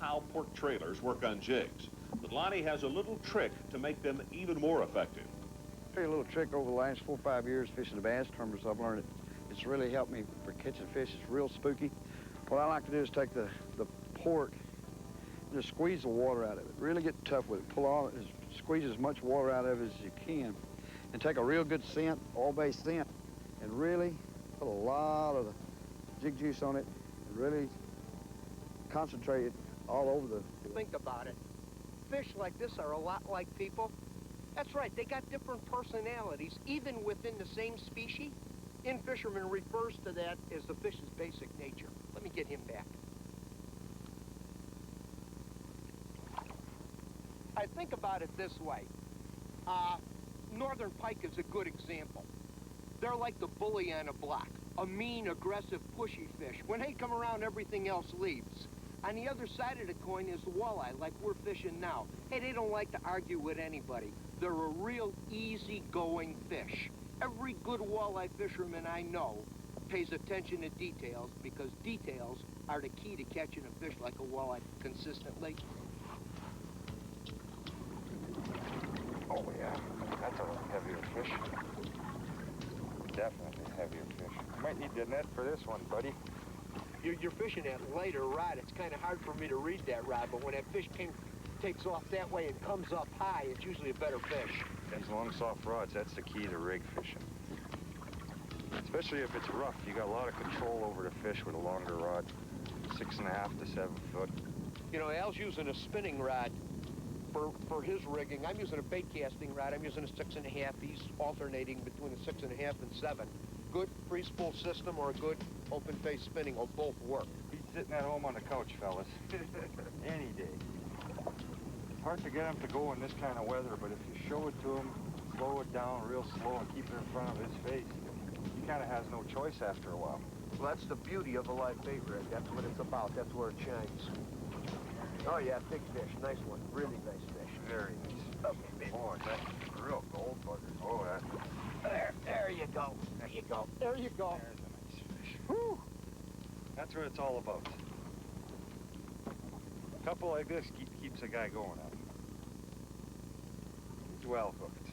how pork trailers work on jigs, but Lonnie has a little trick to make them even more effective. I'll tell you a little trick over the last 4 or 5 years fishing the bass tournaments. I've learned it's really helped me for catching fish. It's real spooky. What I like to do is take the pork and just squeeze the water out of it. Really get tough with it. Pull on it, squeeze as much water out of it as you can, and take a real good scent, all-base scent, and really put a lot of the jig juice on it, and really concentrate it all over the... Think about it. Fish like this are a lot like people. That's right, they got different personalities, even within the same species. Infisherman refers to that as the fish's basic nature. Let me get him back. I think about it this way. Northern pike is a good example. They're like the bully on a block, a mean, aggressive, pushy fish. When they come around, everything else leaves. On the other side of the coin is the walleye, like we're fishing now. Hey, they don't like to argue with anybody. They're a real easy-going fish. Every good walleye fisherman I know pays attention to details, because details are the key to catching a fish like a walleye consistently. Oh yeah, that's a heavier fish. Definitely a heavier fish. You might need the net for this one, buddy. You're fishing that lighter rod. It's kind of hard for me to read that rod, but when that fish takes off that way and comes up high, it's usually a better fish. These long, soft rods, that's the key to rig fishing. Especially if it's rough, you got a lot of control over the fish with a longer rod, 6.5 to 7 foot. You know, Al's using a spinning rod for his rigging. I'm using a bait casting rod. I'm using a 6.5. He's alternating between a 6.5 and 7. Good free spool system or a good open face spinning will both work. He's sitting at home on the couch, fellas. Any day. Hard to get him to go in this kind of weather, but if you show it to him, slow it down real slow and keep it in front of his face, he kind of has no choice after a while. Well, that's the beauty of a live bait rig. That's what it's about. That's where it shines. Oh, yeah, big fish. Nice one. Really nice fish. Very nice. Okay, big. Oh, that's real gold buggers. Oh, that. There you go. There you go. There you go. There's a nice fish. Whew. That's what it's all about. A couple like this keeps a guy going out. He's well hooked.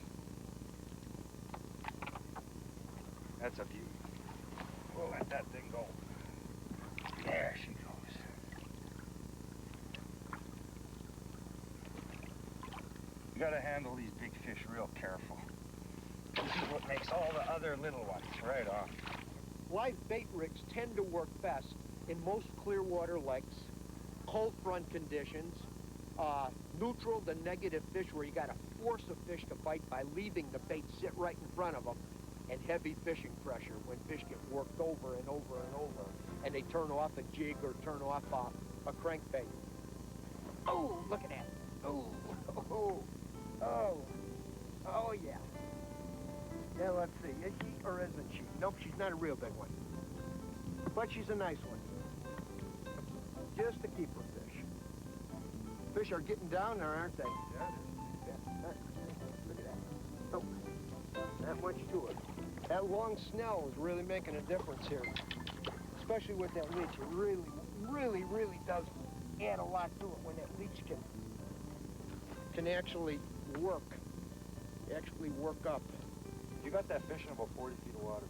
That's a beauty. We'll let that thing go. There she goes. You gotta handle these big fish real careful. This is what makes all the other little ones right off. Live bait rigs tend to work best in most clear water lakes, cold front conditions, neutral to negative fish where you gotta force a fish to bite by leaving the bait sit right in front of them, and heavy fishing pressure when fish get worked over and over and over, and they turn off a jig or turn off a crankbait. Oh, look at that. Oh, oh, oh, oh, yeah. Yeah, let's see. Is she or isn't she? Nope, she's not a real big one. But she's a nice one. Just a keeper fish. Fish are getting down there, aren't they? Yeah, Yeah. Look at that. Oh, not much to it. That long snell is really making a difference here. Especially with that leech. It really does add a lot to it when that leech can actually work up. You got that fish in about 40 feet of water.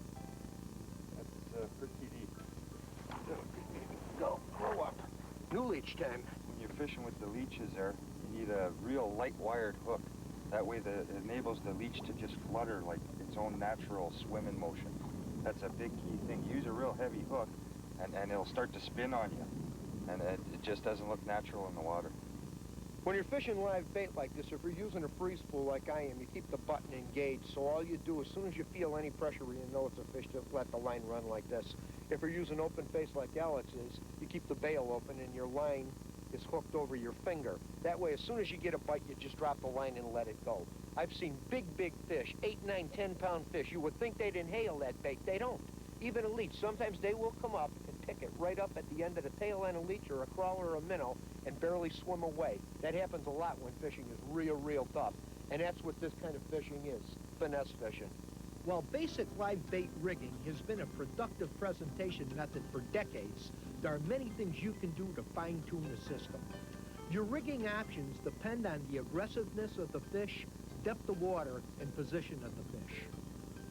That's pretty deep. Go, grow up. New leech time. When you're fishing with the leeches there, you need a real light wired hook. That way it enables the leech to just flutter like its own natural swimming motion. That's a big key thing. Use a real heavy hook and it'll start to spin on you. And it just doesn't look natural in the water. When you're fishing live bait like this, if you're using a free spool like I am, you keep the button engaged. So all you do, as soon as you feel any pressure, you know it's a fish, just let the line run like this. If you're using open face like Alex is, you keep the bail open and your line is hooked over your finger. That way, as soon as you get a bite, you just drop the line and let it go. I've seen big fish, 8, 9, 10-pound fish. You would think they'd inhale that bait. They don't. Even a leech, sometimes they will come up and pick it right up at the end of the tail end of a leech or a crawler or a minnow and barely swim away. That happens a lot when fishing is real tough. And that's what this kind of fishing is, finesse fishing. While basic live bait rigging has been a productive presentation method for decades, there are many things you can do to fine-tune the system. Your rigging options depend on the aggressiveness of the fish, depth of water, and position of the fish.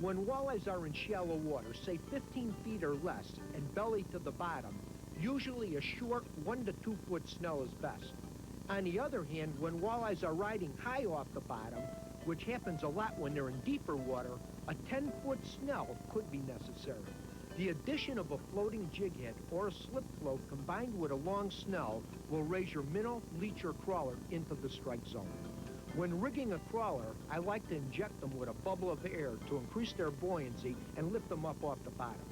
When walleyes are in shallow water, say 15 feet or less, and belly to the bottom, usually a short 1 to 2 foot snell is best. On the other hand, when walleyes are riding high off the bottom, which happens a lot when they're in deeper water, a 10-foot snell could be necessary. The addition of a floating jig head or a slip float combined with a long snell will raise your minnow, leech, or crawler into the strike zone. When rigging a crawler, I like to inject them with a bubble of air to increase their buoyancy and lift them up off the bottom.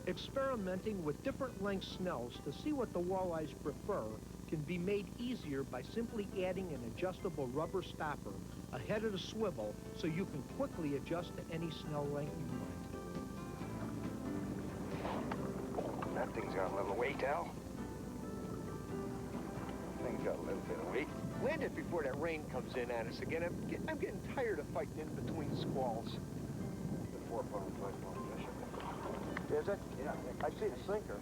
Experimenting with different length snells to see what the walleyes prefer can be made easier by simply adding an adjustable rubber stopper ahead of the swivel so you can quickly adjust to any snell length you want. That thing's got a little weight, Al. Thing's got a little bit of weight. Land it before that rain comes in on us again. I'm getting tired of fighting in between squalls. The 4-pound, 5-pound fish. Is it? Yeah. I see the sinker.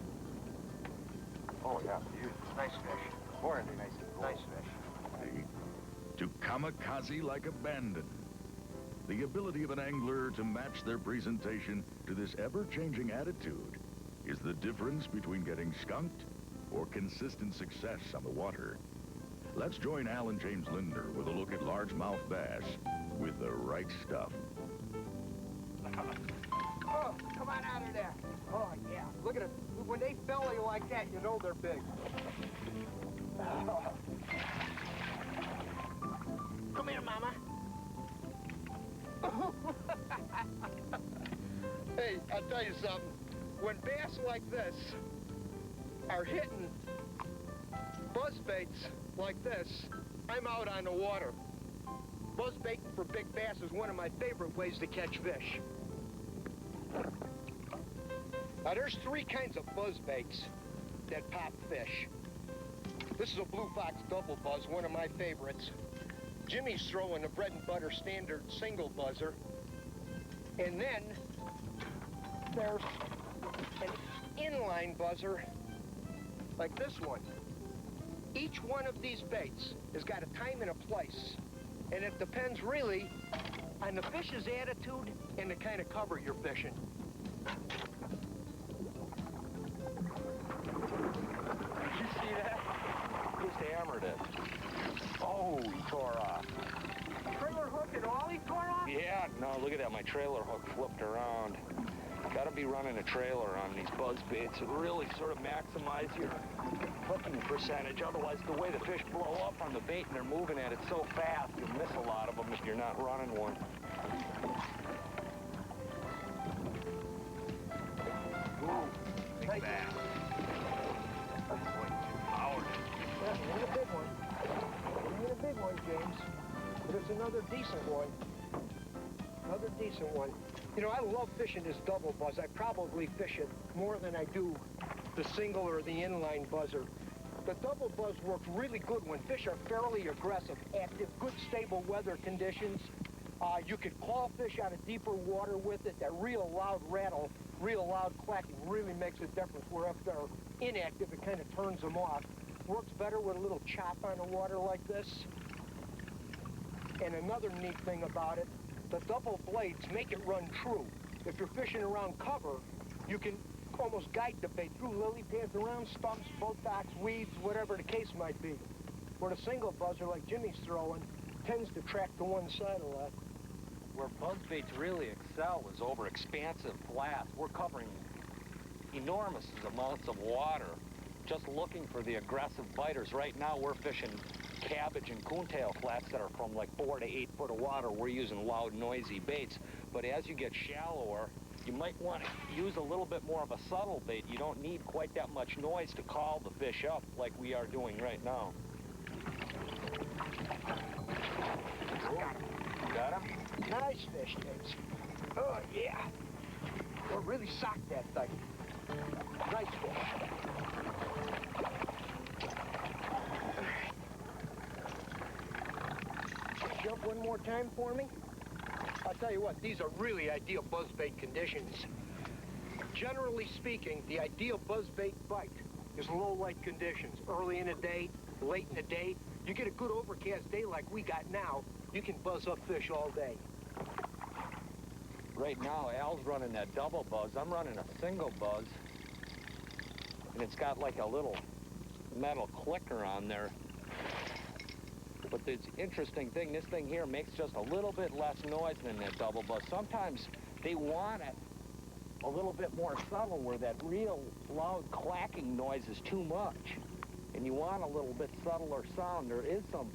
Oh, yeah. Nice fish. More than nice. Nice fish. To kamikaze like abandon. The ability of an angler to match their presentation to this ever-changing attitude is the difference between getting skunked or consistent success on the water. Let's join Al and James Linder with a look at largemouth bass with the right stuff. Oh, come on out of there. Oh, yeah. Look at it. When they belly like that, you know they're big. Oh. Come here, Mama. Hey, I'll tell you something. When bass like this are hitting buzzbaits like this, I'm out on the water. Buzzbaiting for big bass is one of my favorite ways to catch fish. Now, there's 3 kinds of buzzbaits that pop fish. This is a Blue Fox double buzz, one of my favorites. Jimmy's throwing a bread and butter standard single buzzer. And then there's an inline buzzer like this one. Each one of these baits has got a time and a place. And it depends really on the fish's attitude and the kind of cover you're fishing. Did you see that? Just hammered it. Oh, he tore off. Trailer hook and all he tore off? Yeah, no, look at that. My trailer hook flipped around. Got to be running a trailer on these buzz baits to really sort of maximize your hooking percentage. Otherwise, the way the fish blow up on the bait and they're moving at it so fast, you'll miss a lot of them if you're not running one. Ooh, nice. bass. Yeah, we need a big one. We need a big one, James. There's another decent one. Another decent one. You know, I love fishing this double buzz. I probably fish it more than I do the single or the inline buzzer. The double buzz works really good when fish are fairly aggressive, active, good stable weather conditions. You could call fish out of deeper water with it. That real loud rattle, real loud clacking really makes a difference. Where if they're inactive, it kind of turns them off. Works better with a little chop on the water like this. And another neat thing about it, the double blades make it run true. If you're fishing around cover, you can almost guide the bait through lily pads, around stumps, boat docks, weeds, whatever the case might be. Where the single buzzer, like Jimmy's throwing, tends to track to one side a lot. Where buzzbaits really excel is over expansive flats. We're covering enormous amounts of water just looking for the aggressive biters. Right now we're fishing cabbage and coontail flats that are from like 4 to 8 foot of water. We're using loud, noisy baits. But as you get shallower, you might want to use a little bit more of a subtle bait. You don't need quite that much noise to call the fish up like we are doing right now. Got him? Nice fish, James. Oh, yeah. Well, really socked that thing. Nice fish. Jump one more time for me. I'll tell you what, these are really ideal buzzbait conditions. Generally speaking, the ideal buzzbait bite is low light conditions, early in the day, late in the day, you get a good overcast day like we got now, you can buzz up fish all day. Right now, Al's running that double buzz. I'm running a single buzz. And it's got like a little metal clicker on there. But the interesting thing, this thing here makes just a little bit less noise than that double buzz. Sometimes they want it a little bit more subtle where that real loud clacking noise is too much. And you want a little bit subtler sound. There is some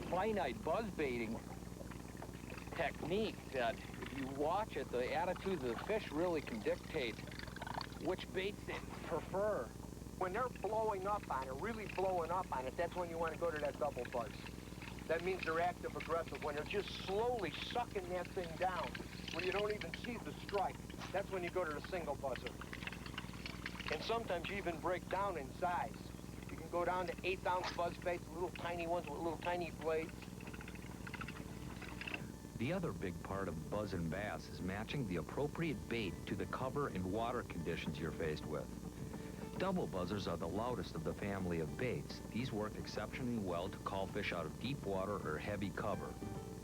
finite buzz baiting technique that if you watch it, the attitudes of the fish really can dictate which baits they prefer. When they're blowing up on it, really blowing up on it, that's when you want to go to that double buzz. That means they're active aggressive. When they're just slowly sucking that thing down, when you don't even see the strike, that's when you go to the single buzzer. And sometimes you even break down in size. You can go down to 8-ounce buzz baits, little tiny ones with little tiny blades. The other big part of buzz and bass is matching the appropriate bait to the cover and water conditions you're faced with. Double buzzers are the loudest of the family of baits. These work exceptionally well to call fish out of deep water or heavy cover.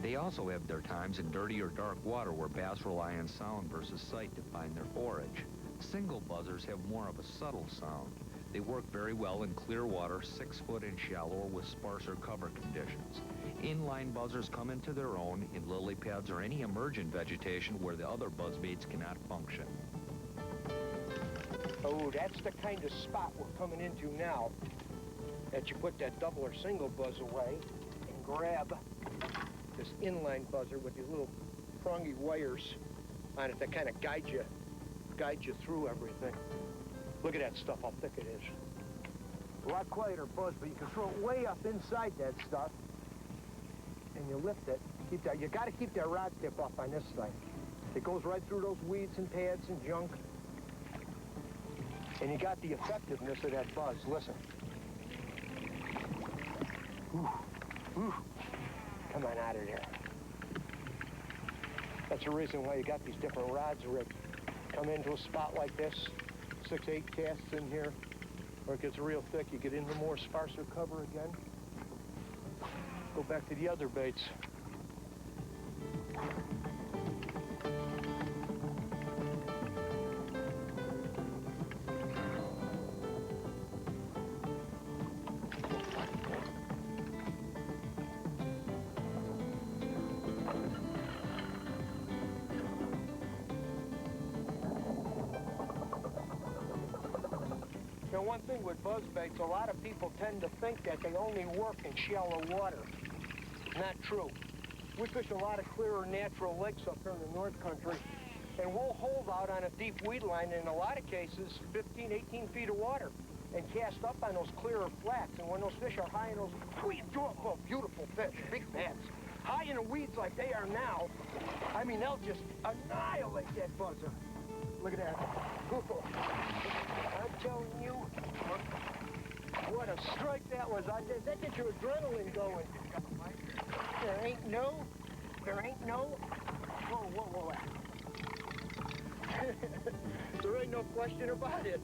They also have their times in dirty or dark water where bass rely on sound versus sight to find their forage. Single buzzers have more of a subtle sound. They work very well in clear water, 6 foot and shallower with sparser cover conditions. Inline buzzers come into their own in lily pads or any emergent vegetation where the other buzz baits cannot function. Oh, that's the kind of spot we're coming into now. That you put that double or single buzz away and grab this inline buzzer with these little prongy wires on it that kind of guide you through everything. Look at that stuff, how thick it is. A lot quieter buzz, but you can throw it way up inside that stuff, and you lift it. Keep that. You got to keep that rod tip up on this thing. It goes right through those weeds and pads and junk, and you got the effectiveness of that buzz. Listen. Whew. Whew. Come on out of there. That's the reason why you got these different rods, Rick. Come into a spot like this, 6-8 casts in here, where it gets real thick, you get into more sparser cover again. Go back to the other baits. Now, one thing with buzz baits, a lot of people tend to think that they only work in shallow water. Not true. We fish a lot of clearer natural lakes up here in the North Country, and we'll hold out on a deep weed line in a lot of cases 15, 18 feet of water and cast up on those clearer flats. And when those fish are high in those weeds, oh, beautiful fish, big bass, high in the weeds like they are now, I mean, they'll just annihilate that buzzer. Look at that. I'm telling you, what a strike that was. That gets your adrenaline going. There ain't no, whoa. There ain't no question about it.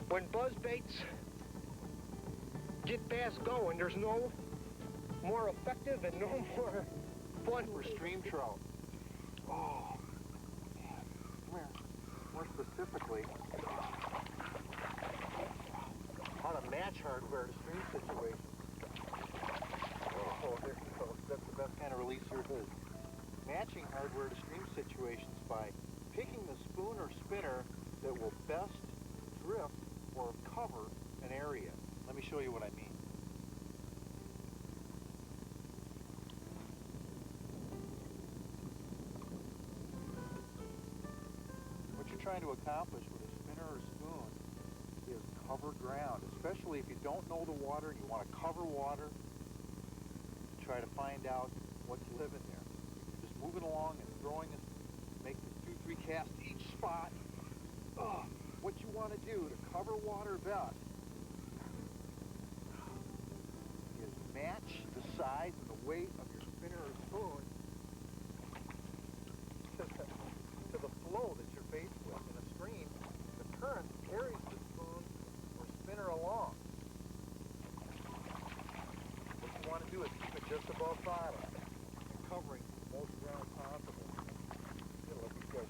When buzz baits get bass going, there's no more effective and no more fun for stream trout. Oh, come here. More specifically, how to match hardware to stream situations. Oh, there you go. That's the best kind of release there is. Matching hardware to stream situations by picking the spoon or spinner that will best drift or cover an area. Let me show you what I mean. What you're trying to accomplish with a spinner or spoon is cover ground, especially if you don't know the water and you want to cover water. Try to find out what's living there. Just moving along and throwing this, making 2-3 casts each spot. What you want to do to cover water best is match the size and the weight of your spinner or spoon to the flow that you're faced with. In a stream, the current carries the spoon or spinner along. want to do is keep it just above bottom and covering the most ground possible. You know, let these guys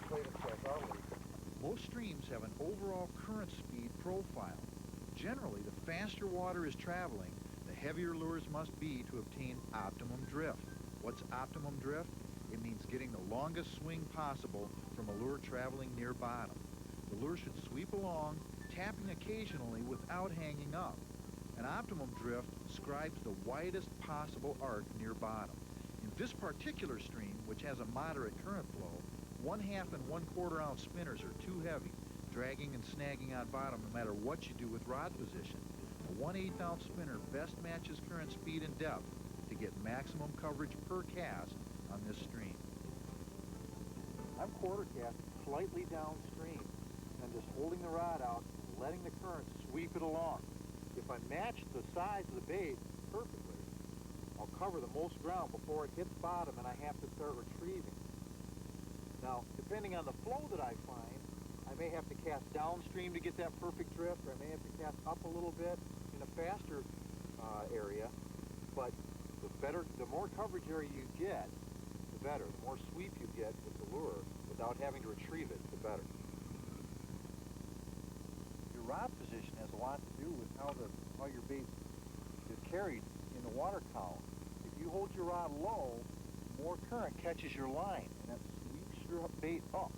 play themselves out a little bit. Most streams have an overall current speed profile. Generally, the faster water is traveling, the heavier lures must be to obtain optimum drift. What's optimum drift? It means getting the longest swing possible from a lure traveling near bottom. The lure should sweep along, tapping occasionally without hanging up. An optimum drift describes the widest possible arc near bottom. In this particular stream, which has a moderate current flow, 1/2 and 1/4 ounce spinners are too heavy, dragging and snagging on bottom no matter what you do with rod position. A 1/8 ounce spinner best matches current speed and depth to get maximum coverage per cast on this stream. I'm quarter casting slightly downstream and just holding the rod out, letting the current sweep it along. If I match the size of the bait perfectly, I'll cover the most ground before it hits bottom and I have to start retrieving. Now, depending on the flow that I find, I may have to cast downstream to get that perfect drift, or I may have to cast up a little bit in a faster area, but the more coverage area you get, the better. The more sweep you get with the lure without having to retrieve it, the better. Your rod position has a lot to do with how your bait is carried in the water column. If you hold your rod low, more current catches your line, and that sweeps your bait up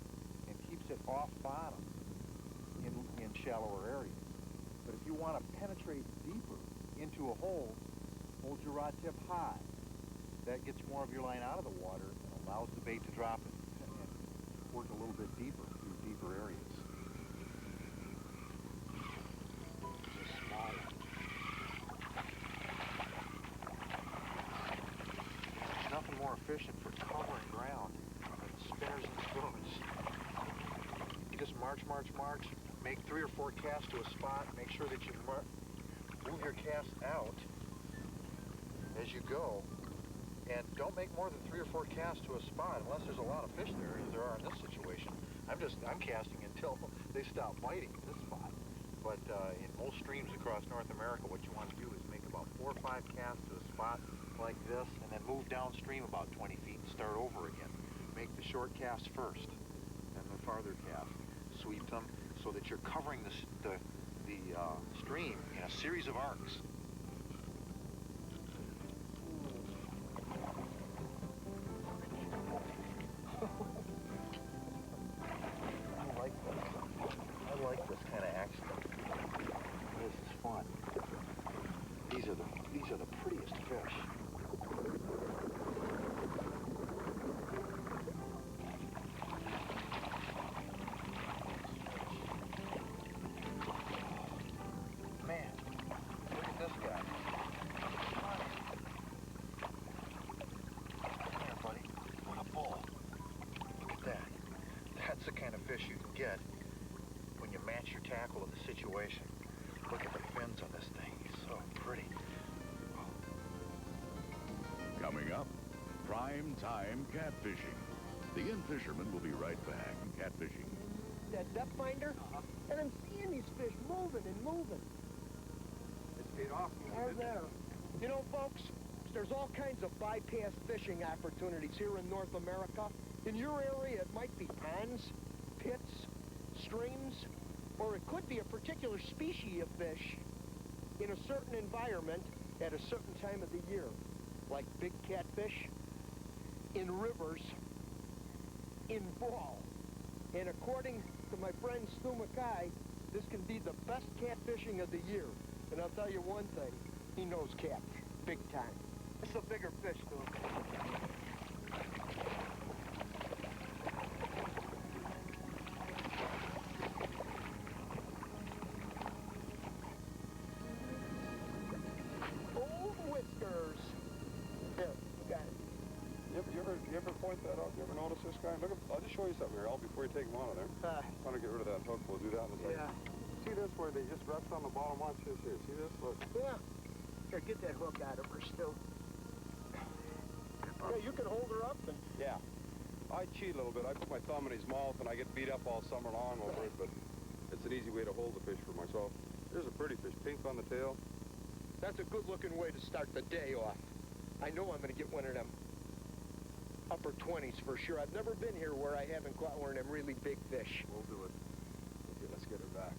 and keeps it off bottom in shallower areas. But if you want to penetrate deeper into a hole, hold your rod tip high. That gets more of your line out of the water and allows the bait to drop and work a little bit deeper through deeper areas. There's nothing more efficient for covering ground than spinners and spoons. You just march, make 3 or 4 casts to a spot, make sure that you move your cast out as you go, and don't make more than 3 or 4 casts to a spot unless there's a lot of fish there, as there are in this situation. I'm casting until they stop biting in this spot. But in most streams across North America, what you want to do is make about 4 or 5 casts to a spot like this, and then move downstream about 20 feet and start over again. Make the short cast first, and the farther cast. Sweep them so that you're covering the stream in a series of arcs. I like this kind of action. This is fun. These are the prettiest fish. Man, look at this guy. Come here, buddy. What a bull. Look at that. That's the kind of fish you can get when you match your tackle to the situation. Look at the fins on this thing. He's so pretty. Coming up, prime time catfishing. The Infisherman will be right back. Catfishing. That depth finder, and I'm seeing these fish moving and moving. It's paid off. Are there? You know, folks, there's all kinds of bypass fishing opportunities here in North America. In your area, it might be ponds, pits, streams, or it could be a particular species of fish in a certain environment at a certain time of the year, like big catfish in rivers in fall. And according to my friend Stu Mackay, this can be the best catfishing of the year. And I'll tell you one thing, he knows cat, big time. It's a bigger fish, Stu. Old whiskers. There, got it. You ever point that out? You ever notice this guy? Look, I'll just show you something here, before you take him out of there. Want to get rid of that hook? We'll do that in a second. Yeah. See this where they just rest on the bottom? Watch this here. See this? Look. Yeah. Here, get that hook out of her, Stu. Yeah, you can hold her up and... Yeah. I cheat a little bit. I put my thumb in his mouth and I get beat up all summer long over it, but it's an easy way to hold the fish for myself. There's a pretty fish, pink on the tail. That's a good-looking way to start the day off. I know I'm going to get one of them upper 20s for sure. I've never been here where I haven't caught one of them really big fish. We'll do it. Okay, let's get her back.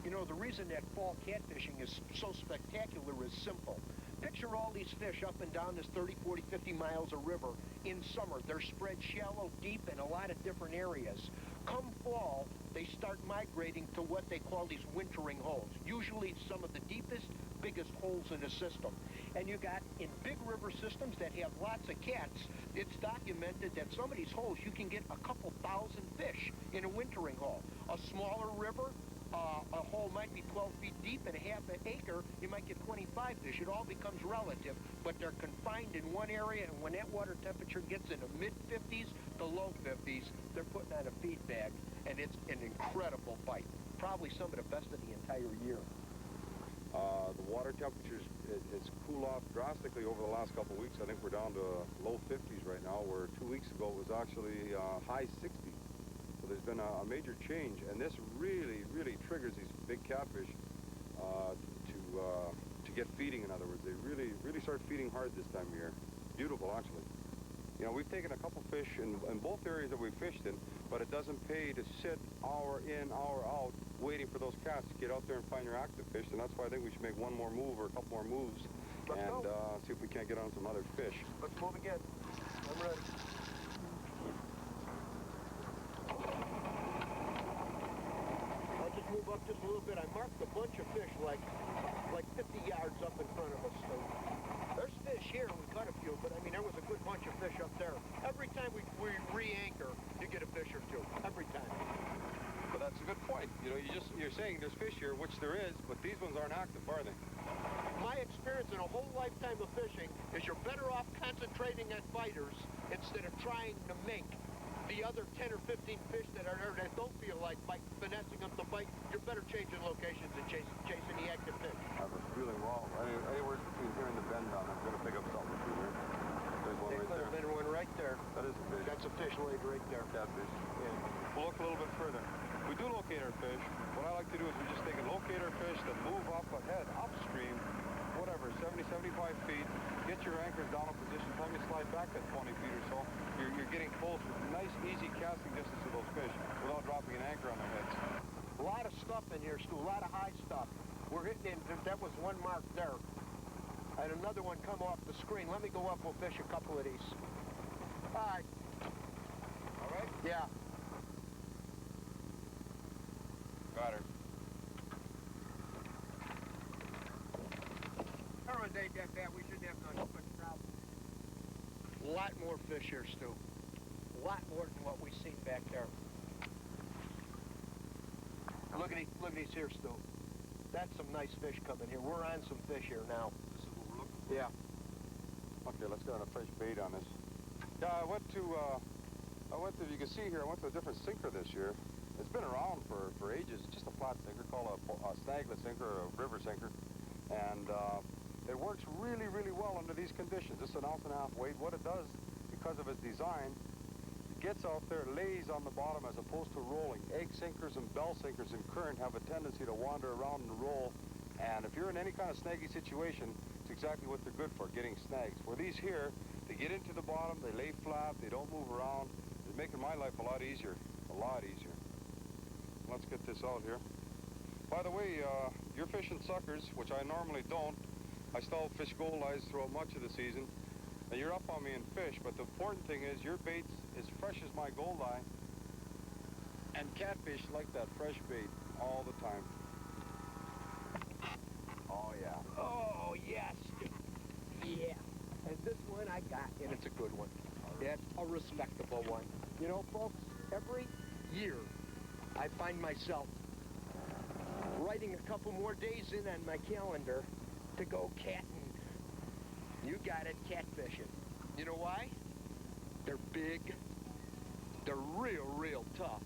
You know, the reason that fall catfishing is so spectacular is simple. Picture all these fish up and down this 30, 40, 50 miles of river in summer. They're spread shallow, deep, in a lot of different areas. Come fall, they start migrating to what they call these wintering holes. Usually some of the deepest, biggest holes in the system. And you got, in big river systems that have lots of cats, it's documented that some of these holes, you can get a couple thousand fish in a wintering hole. A smaller river, a hole might be 12 feet deep, and a half an acre, you might get 25 fish. It all becomes relative, but they're confined in one area, and when that water temperature gets in the mid-50s to low 50s, they're putting on a feed bag, and it's an incredible bite. Probably some of the best of the entire year. The water temperatures, it's cooled off drastically over the last couple of weeks. I think we're down to low 50s right now, where 2 weeks ago it was actually high 60s. So there's been a major change, and this really triggers these big catfish to get feeding. In other words, they really start feeding hard this time of year. Beautiful, actually. You know, we've taken a couple fish in both areas that we fished in, but it doesn't pay to sit hour in, hour out, waiting for those cats to get out there and find your active fish, and that's why I think we should make one more move or a couple more moves and see if we can't get on some other fish. Let's move again. I'm ready. I'll just move up just a little bit. I marked a bunch of fish like 50 yards up in front of us. So there's fish here, we caught a few, but I mean, there was a good bunch of fish up there. Every time we re-anchor, you get a fish or two. Every time. But that's a good point. You know, you're saying there's fish here, which there is, but these ones aren't active, are they? My experience in a whole lifetime of fishing is you're better off concentrating on biters instead of trying to make the other 10 or 15 fish that are there that don't feel like finessing them to bite. You're better changing locations and chasing the active fish. I have a feeling, well, anywhere between here and the bend on, I'm going to pick up something from here. There's one right there. There's one right there. That is a fish. That's a fish laid right there. Catfish. Yeah. We'll look a little bit further. We do locate our fish. What I like to do is we just take and locate our fish, then move up ahead, upstream, whatever, 70, 75 feet, get your anchors down in position. Time you slide back that 20 feet or so, you're getting close with nice, easy casting distance to those fish without dropping an anchor on their heads. A lot of stuff in here, Stu, a lot of high stuff. We're hitting in, that was one mark there. And another one come off the screen. Let me go up, we'll fish a couple of these. All right. All right? Yeah. Got her. Arrows ain't that bad. We shouldn't have no much problem. A lot more fish here, Stu. A lot more than what we've seen back there. Look at these here, Stu. That's some nice fish coming here. We're on some fish here now. This is what we're looking for? Yeah. Okay, let's get on a fresh bait on this. Yeah, I went to, you can see here, I went to a different sinker this year. It's been around for ages. It's just a flat sinker called a snaglet sinker or a river sinker. And it works really well under these conditions. This is an 1.5 ounce weight. What it does, because of its design, it gets out there, lays on the bottom as opposed to rolling. Egg sinkers and bell sinkers in current have a tendency to wander around and roll. And if you're in any kind of snaggy situation, it's exactly what they're good for, getting snags. For these here, they get into the bottom, they lay flat, they don't move around. It's making my life a lot easier. A lot easier. Let's get this out here. By the way, you're fishing suckers, which I normally don't. I still fish goldeyes throughout much of the season. And you're up on me in fish, but the important thing is your bait's as fresh as my goldeye. And catfish like that fresh bait all the time. Oh, yeah. Oh, yes. Yeah. And this one I got, and it's a good one. It's a respectable one. You know, folks, every year I find myself writing a couple more days in on my calendar to go catting. You got it, catfishing. You know why? They're big. They're real tough.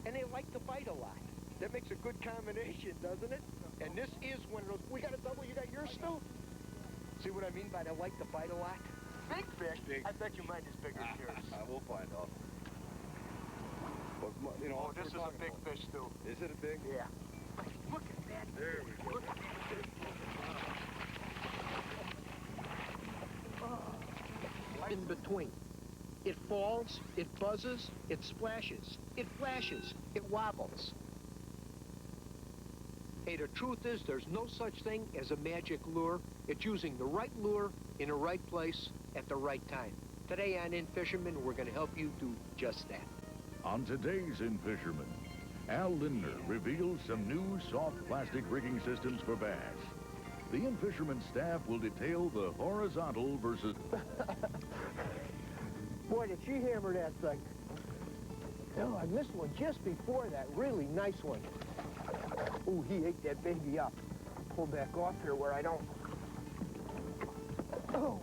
And they like to bite a lot. That makes a good combination, doesn't it? And this is one of those. We got a double. You got yours still? See what I mean by they like to bite a lot? Big fish. Big. I bet you mine is bigger than yours. We'll find out. But, you know, Oh, this is a big fish, too. Is it a big? Yeah. falls, it buzzes, it splashes, it flashes, it wobbles. Hey, the truth is there's no such thing as a magic lure. It's using the right lure in the right place at the right time. Today on Infisherman, we're going to help you do just that. On today's Infisherman, Al Lindner reveals some new soft plastic rigging systems for bass. The Infisherman staff will detail the horizontal versus... Boy, did she hammer that thing. Oh, I missed one just before that. Really nice one. Ooh, he ate that baby up. Pull back off here where I don't... Oh,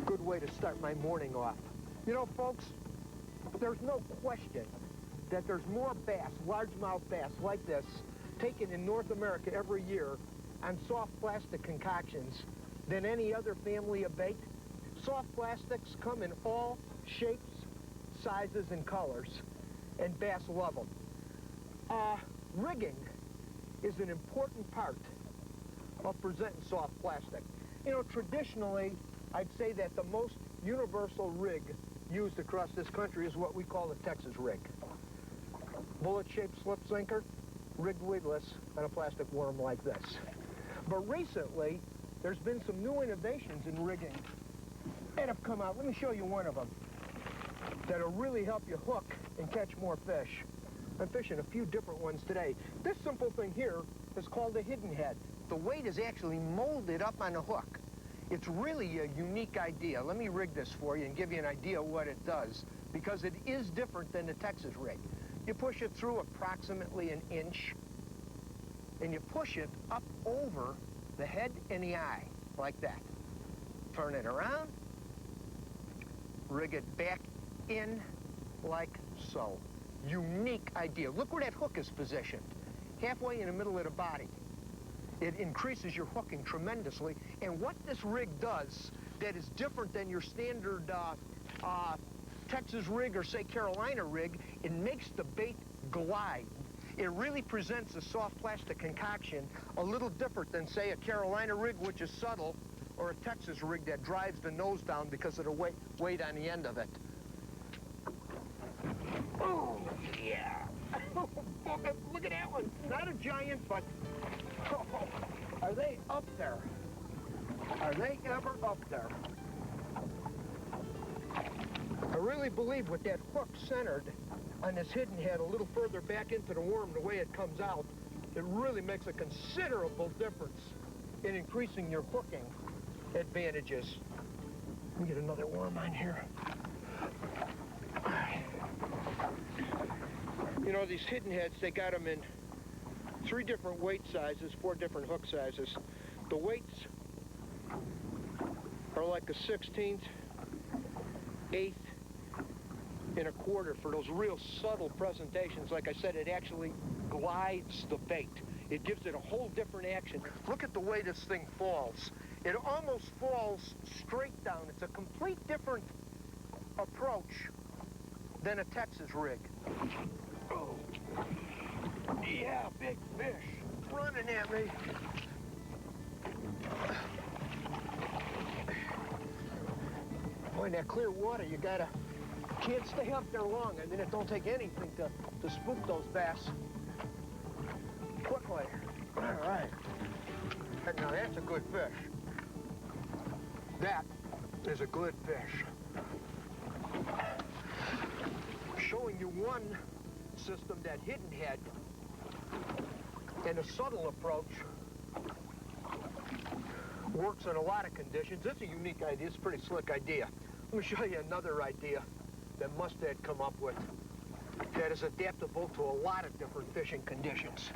good way to start my morning off. You know, folks, there's no question that there's more bass, largemouth bass like this, taken in North America every year on soft plastic concoctions than any other family of bait. Soft plastics come in all shapes, sizes, and colors, and bass love them. Rigging is an important part of presenting soft plastic. You know, traditionally, I'd say that the most universal rig used across this country is what we call a Texas rig. Bullet-shaped slip sinker, rigged weedless on a plastic worm like this. But recently, there's been some new innovations in rigging that have come out. Let me show you one of them that'll really help you hook and catch more fish. I'm fishing a few different ones today. This simple thing here is called a hidden head. The weight is actually molded up on the hook. It's really a unique idea. Let me rig this for you and give you an idea of what it does, because it is different than the Texas rig. You push it through approximately an inch, and you push it up over the head and the eye, like that. Turn it around, rig it back in like so. Unique idea. Look where that hook is positioned, halfway in the middle of the body. It increases your hooking tremendously, and what this rig does that is different than your standard Texas rig or, say, Carolina rig, it makes the bait glide. It really presents a soft plastic concoction a little different than, say, a Carolina rig, which is subtle, or a Texas rig that drives the nose down because of the weight on the end of it. Oh, yeah. Look at that one. Not a giant, but are they up there? Are they ever up there? I really believe with that hook centered on this hidden head a little further back into the worm, the way it comes out, it really makes a considerable difference in increasing your hooking advantages. Let me get another worm on here. You know, these hidden heads, they got them in 3 different weight sizes, 4 different hook sizes. The weights are like a 1/16, 1/8, and 1/4 for those real subtle presentations. Like I said, it actually glides the bait. It gives it a whole different action. Look at the way this thing falls. It almost falls straight down. It's a complete different approach than a Texas rig. Oh, yeah, big fish running at me. Boy, in that clear water, you can't stay up there long. I mean, it don't take anything to spook those bass quickly. All right. And now that's a good fish. That is a good fish. Showing you one system, that hidden head, and a subtle approach works in a lot of conditions. It's a unique idea. It's a pretty slick idea. Let me show you another idea that Mustad come up with that is adaptable to a lot of different fishing conditions.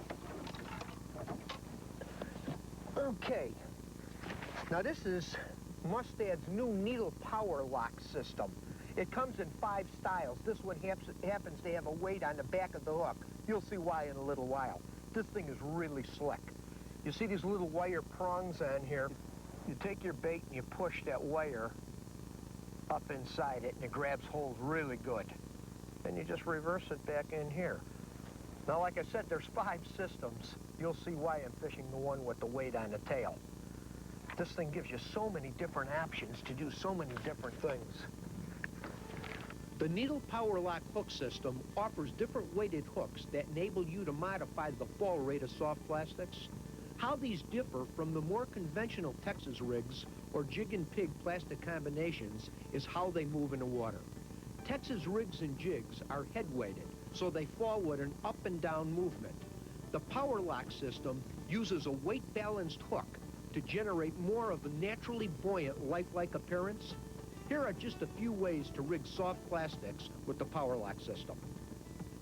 Okay. Now this is Mustad's new needle power lock system. It comes in 5 styles. This one happens to have a weight on the back of the hook. You'll see why in a little while. This thing is really slick. You see these little wire prongs on here? You take your bait and you push that wire up inside it, and it grabs hold really good. Then you just reverse it back in here. Now, like I said, there's 5 systems. You'll see why I'm fishing the one with the weight on the tail. This thing gives you so many different options to do so many different things. The needle power lock hook system offers different weighted hooks that enable you to modify the fall rate of soft plastics. How these differ from the more conventional Texas rigs or jig and pig plastic combinations is how they move in the water. Texas rigs and jigs are head weighted, so they fall with an up and down movement. The power lock system uses a weight balanced hook to generate more of a naturally buoyant, lifelike appearance. Here are just a few ways to rig soft plastics with the power lock system.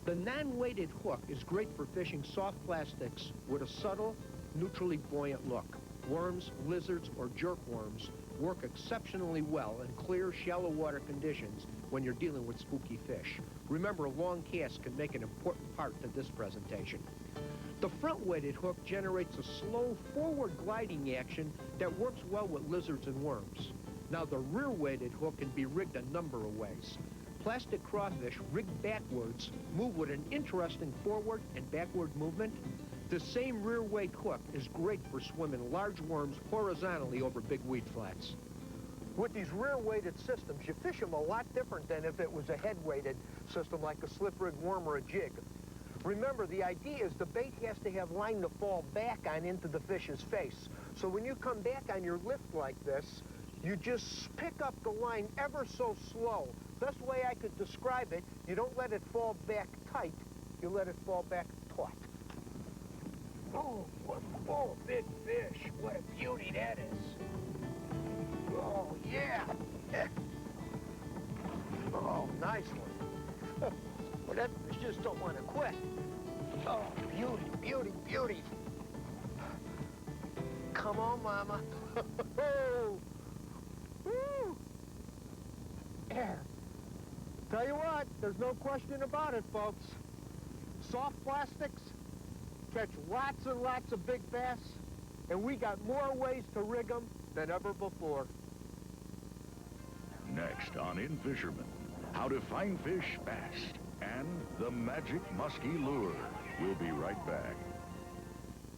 The non-weighted hook is great for fishing soft plastics with a subtle, neutrally buoyant look. Worms, lizards, or jerkworms work exceptionally well in clear, shallow water conditions when you're dealing with spooky fish. Remember, a long cast can make an important part to this presentation. The front-weighted hook generates a slow forward gliding action that works well with lizards and worms. Now, the rear-weighted hook can be rigged a number of ways. Plastic crawfish rigged backwards move with an interesting forward and backward movement. The same rear weight hook is great for swimming large worms horizontally over big weed flats. With these rear-weighted systems, you fish them a lot different than if it was a head-weighted system like a slip rig worm or a jig. Remember, the idea is the bait has to have line to fall back on into the fish's face. So when you come back on your lift like this, you just pick up the line ever so slow. Best way I could describe it, you don't let it fall back tight, you let it fall back taut. Oh, big fish. What a beauty that is. Oh, yeah. Oh, nice one. Well, that fish just don't want to quit. Oh, beauty, beauty, beauty. Come on, Mama. Woo. There. Tell you what, there's no question about it, folks. Soft plastics catch lots and lots of big bass, and we got more ways to rig them than ever before. Next on Infisherman, how to find fish fast and the magic musky lure. We'll be right back.